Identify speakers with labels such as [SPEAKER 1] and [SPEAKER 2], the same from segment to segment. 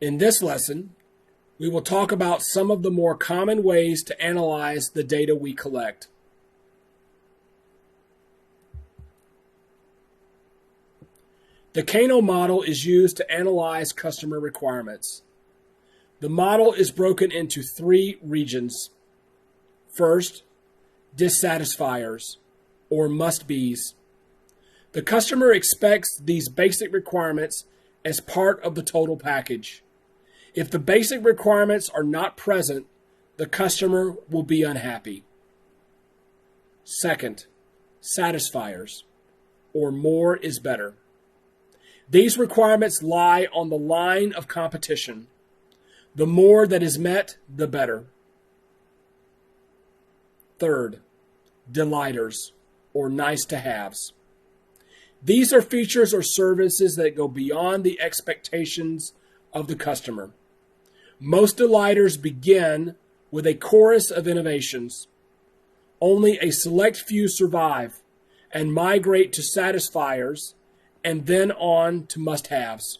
[SPEAKER 1] In this lesson, we will talk about some of the more common ways to analyze the data we collect. The Kaino model is used to analyze customer requirements. The model is broken into three regions. First, dissatisfiers, or must-be's. The customer expects these basic requirements as part of the total package. If the basic requirements are not present, the customer will be unhappy. Second, satisfiers, or more is better. These requirements lie on the line of competition. The more that is met, the better. Third, delighters, or nice-to-haves. These are features or services that go beyond the expectations of the customer. Most delighters begin with a chorus of innovations. Only a select few survive and migrate to satisfiers and then on to must-haves.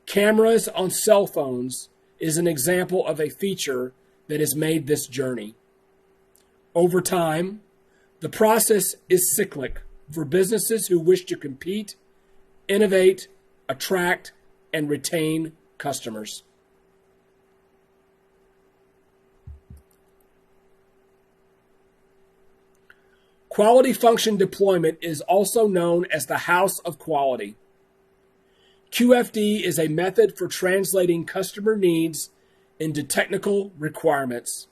[SPEAKER 1] Cameras on cell phones is an example of a feature that has made this journey. Over time, the process is cyclic for businesses who wish to compete, innovate, attract, and retain customers. Quality function deployment is also known as the house of quality. QFD is a method for translating customer needs into technical requirements.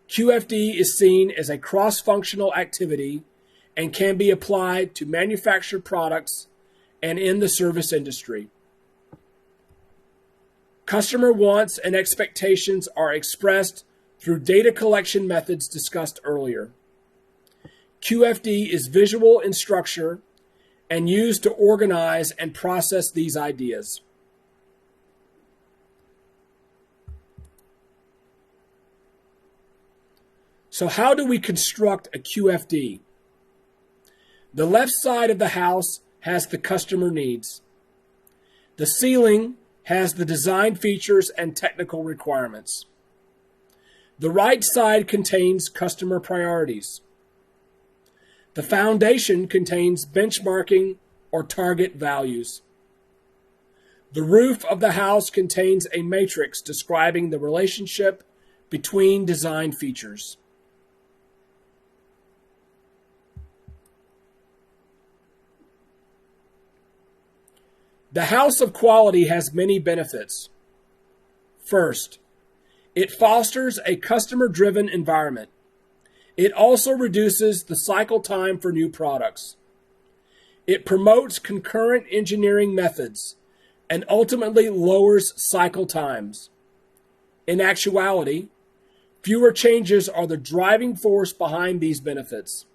[SPEAKER 1] QFD is seen as a cross-functional activity and can be applied to manufactured products and in the service industry. Customer wants and expectations are expressed through data collection methods discussed earlier. QFD is visual in structure and used to organize and process these ideas. So how do we construct a QFD? The left side of the house has the customer needs. The ceiling has the design features and technical requirements. The right side contains customer priorities. The foundation contains benchmarking or target values. The roof of the house contains a matrix describing the relationship between design features. The house of quality has many benefits. First, it fosters a customer-driven environment. It also reduces the cycle time for new products. It promotes concurrent engineering methods and ultimately lowers cycle times. In actuality, fewer changes are the driving force behind these benefits.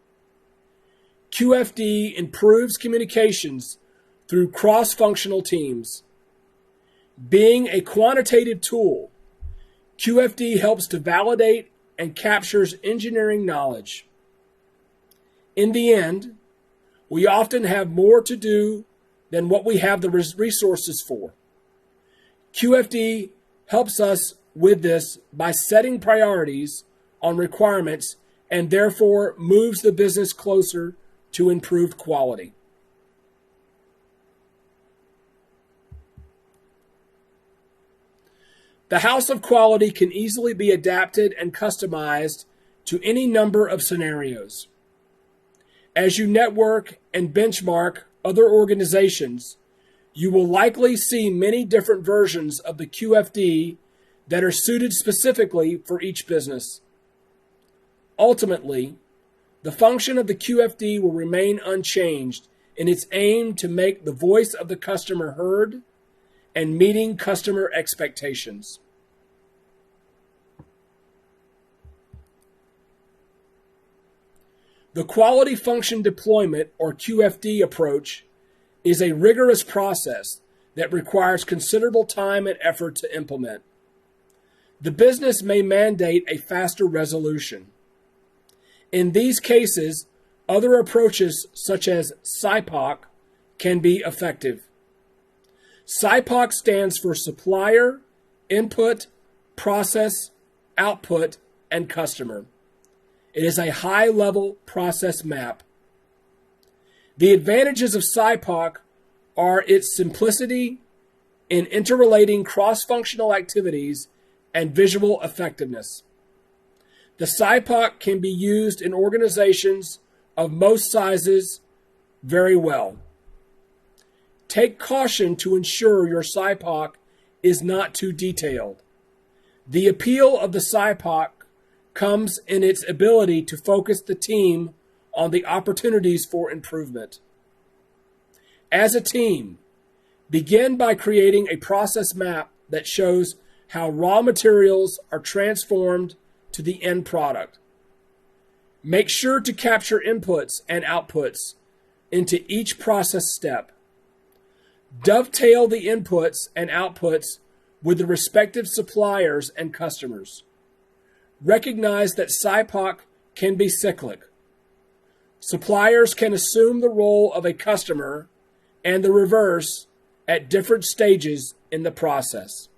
[SPEAKER 1] QFD improves communications through cross-functional teams. Being a quantitative tool, QFD helps to validate and captures engineering knowledge. In the end, we often have more to do than what we have the resources for. QFD helps us with this by setting priorities on requirements and therefore moves the business closer to improved quality. The house of quality can easily be adapted and customized to any number of scenarios. As you network and benchmark other organizations, you will likely see many different versions of the QFD that are suited specifically for each business. Ultimately, the function of the QFD will remain unchanged in its aim to make the voice of the customer heard and meeting customer expectations. The quality function deployment, or QFD approach, is a rigorous process that requires considerable time and effort to implement. The business may mandate a faster resolution. In these cases, other approaches such as SIPOC can be effective. SIPOC stands for Supplier, Input, Process, Output, and Customer. It is a high-level process map. The advantages of SIPOC are its simplicity in interrelating cross-functional activities and visual effectiveness. The SIPOC can be used in organizations of most sizes very well. Take caution to ensure your SIPOC is not too detailed. The appeal of the SIPOC comes in its ability to focus the team on the opportunities for improvement. As a team, begin by creating a process map that shows how raw materials are transformed to the end product. Make sure to capture inputs and outputs into each process step. Dovetail the inputs and outputs with the respective suppliers and customers. Recognize that SIPOC can be cyclic. Suppliers can assume the role of a customer and the reverse at different stages in the process.